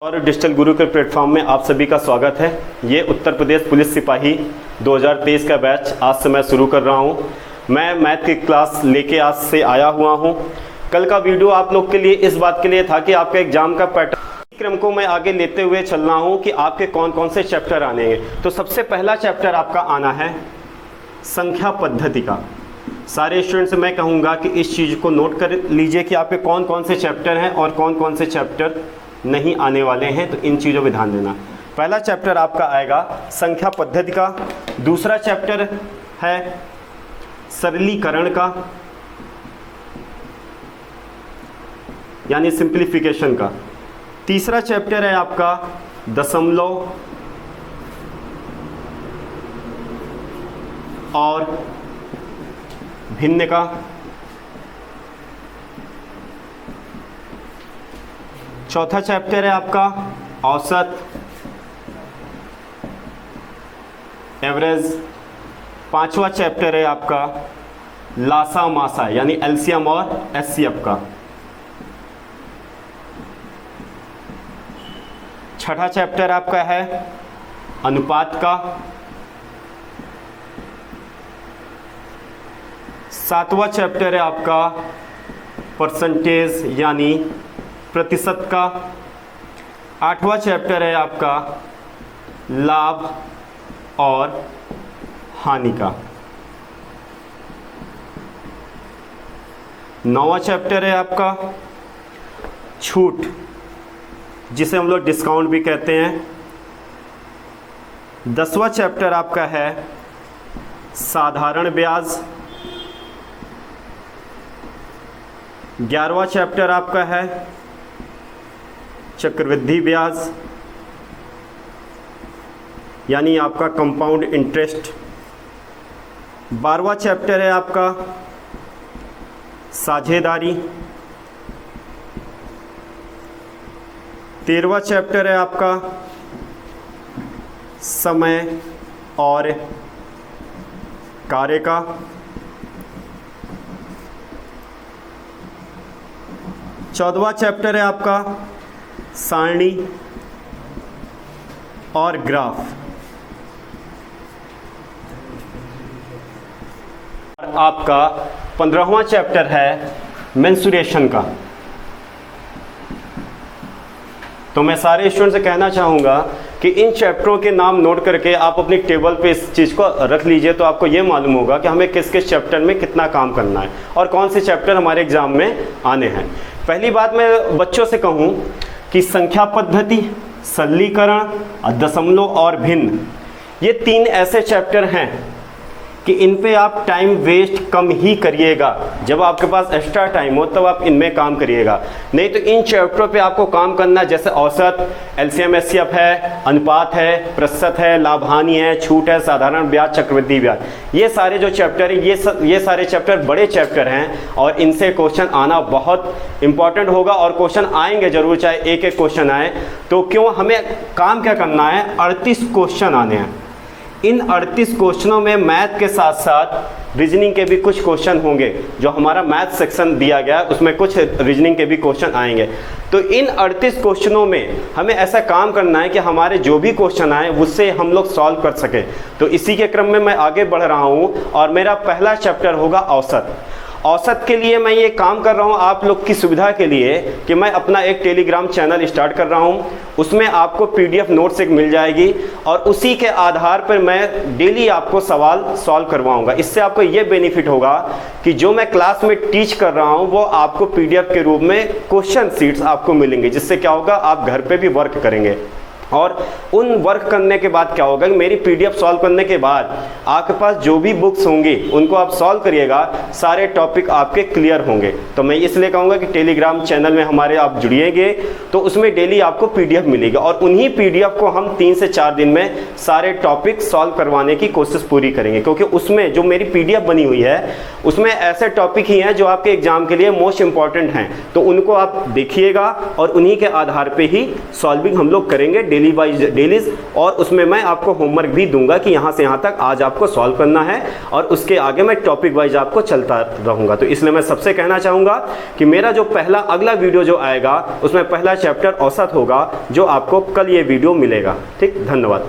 और डिजिटल गुरु के प्लेटफॉर्म में आप सभी का स्वागत है। ये उत्तर प्रदेश पुलिस सिपाही 2023 का बैच आज से मैं शुरू कर रहा हूँ। मैं मैथ की क्लास लेके आज से आया हुआ हूँ। कल का वीडियो आप लोग के लिए इस बात के लिए था कि आपका एग्जाम का पैटर्न क्रम को मैं आगे लेते हुए चल रहा हूँ कि आपके कौन कौन से चैप्टर आने हैं। तो सबसे पहला चैप्टर आपका आना है संख्या पद्धति का। सारे स्टूडेंट्स से मैं कहूँगा कि इस चीज़ को नोट कर लीजिए कि आपके कौन कौन से चैप्टर हैं और कौन कौन से चैप्टर नहीं आने वाले हैं, तो इन चीज़ों पर ध्यान देना। पहला चैप्टर आपका आएगा संख्या पद्धति का, दूसरा चैप्टर है सरलीकरण का यानी सिंप्लीफिकेशन का, तीसरा चैप्टर है आपका दशमलव और भिन्न का, चौथा चैप्टर है आपका औसत एवरेज, पांचवा चैप्टर है आपका लासा मासा यानी एलसीएम और एचसीएफ का, छठा चैप्टर आपका है अनुपात का, सातवां चैप्टर है आपका परसेंटेज यानी प्रतिशत का, आठवां चैप्टर है आपका लाभ और हानि का, नौवां चैप्टर है आपका छूट जिसे हम लोग डिस्काउंट भी कहते हैं, दसवां चैप्टर आपका है साधारण ब्याज, 11वां चैप्टर आपका है चक्रवृद्धि ब्याज यानी आपका कंपाउंड इंटरेस्ट, 12वां चैप्टर है आपका साझेदारी, 13वां चैप्टर है आपका समय और कार्य का, 14वां चैप्टर है आपका सारणी और ग्राफ, आपका 15वां चैप्टर है मेंसुरेशन का। तो मैं सारे स्टूडेंट से कहना चाहूँगा कि इन चैप्टरों के नाम नोट करके आप अपनी टेबल पे इस चीज़ को रख लीजिए, तो आपको ये मालूम होगा कि हमें किस किस चैप्टर में कितना काम करना है और कौन से चैप्टर हमारे एग्ज़ाम में आने हैं। पहली बात मैं बच्चों से कहूँ कि संख्या पद्धति, सरलीकरण, दशमलव और भिन्न, ये तीन ऐसे चैप्टर हैं कि इन पे आप टाइम वेस्ट कम ही करिएगा। जब आपके पास एक्स्ट्रा टाइम हो तब आप इनमें काम करिएगा, नहीं तो इन चैप्टरों पे आपको काम करना है। जैसे औसत, एलसीएम एचसीएफ है, अनुपात है, प्रतिशत है, लाभ हानि है, छूट है, साधारण ब्याज, चक्रवृद्धि ब्याज, ये सारे जो चैप्टर हैं ये सारे चैप्टर बड़े चैप्टर हैं और इनसे क्वेश्चन आना बहुत इंपॉर्टेंट होगा और क्वेश्चन आएंगे जरूर, चाहे एक एक क्वेश्चन आए। तो क्यों हमें काम क्या करना है, 38 क्वेश्चन आने हैं। इन 38 क्वेश्चनों में मैथ के साथ साथ रीजनिंग के भी कुछ क्वेश्चन होंगे। जो हमारा मैथ सेक्शन दिया गया है उसमें कुछ रीजनिंग के भी क्वेश्चन आएंगे। तो इन 38 क्वेश्चनों में हमें ऐसा काम करना है कि हमारे जो भी क्वेश्चन आए उससे हम लोग सॉल्व कर सकें। तो इसी के क्रम में मैं आगे बढ़ रहा हूँ और मेरा पहला चैप्टर होगा औसत। औसत के लिए मैं ये काम कर रहा हूँ आप लोग की सुविधा के लिए कि मैं अपना एक टेलीग्राम चैनल स्टार्ट कर रहा हूँ। उसमें आपको पीडीएफ नोट्स एक मिल जाएगी और उसी के आधार पर मैं डेली आपको सवाल सॉल्व करवाऊँगा। इससे आपको ये बेनिफिट होगा कि जो मैं क्लास में टीच कर रहा हूँ वो आपको पीडीएफ के रूप में क्वेश्चन शीट्स आपको मिलेंगे, जिससे क्या होगा आप घर पर भी वर्क करेंगे। और उन वर्क करने के बाद क्या होगा कि मेरी पीडीएफ सॉल्व करने के बाद आपके पास जो भी बुक्स होंगी उनको आप सॉल्व करिएगा, सारे टॉपिक आपके क्लियर होंगे। तो मैं इसलिए कहूँगा कि टेलीग्राम चैनल में हमारे आप जुड़िएंगे तो उसमें डेली आपको पीडीएफ मिलेगा और उन्हीं पीडीएफ को हम 3 से 4 दिन में सारे टॉपिक सॉल्व करवाने की कोशिश पूरी करेंगे, क्योंकि उसमें जो मेरी पीडीएफ बनी हुई है उसमें ऐसे टॉपिक ही हैं जो आपके एग्जाम के लिए मोस्ट इंपॉर्टेंट हैं। तो उनको आप देखिएगा और उन्हीं के आधार पर ही सॉल्विंग हम लोग करेंगे डेलीज, और उसमें मैं आपको होमवर्क भी दूंगा कि यहाँ से यहाँ तक आज आपको सॉल्व करना है, और उसके आगे मैं टॉपिक वाइज आपको चलता रहूँगा। तो इसलिए मैं सबसे कहना चाहूँगा कि मेरा जो अगला वीडियो जो आएगा उसमें पहला चैप्टर औसत होगा, जो आपको कल ये वीडियो मिलेगा। ठीक, धन्यवाद।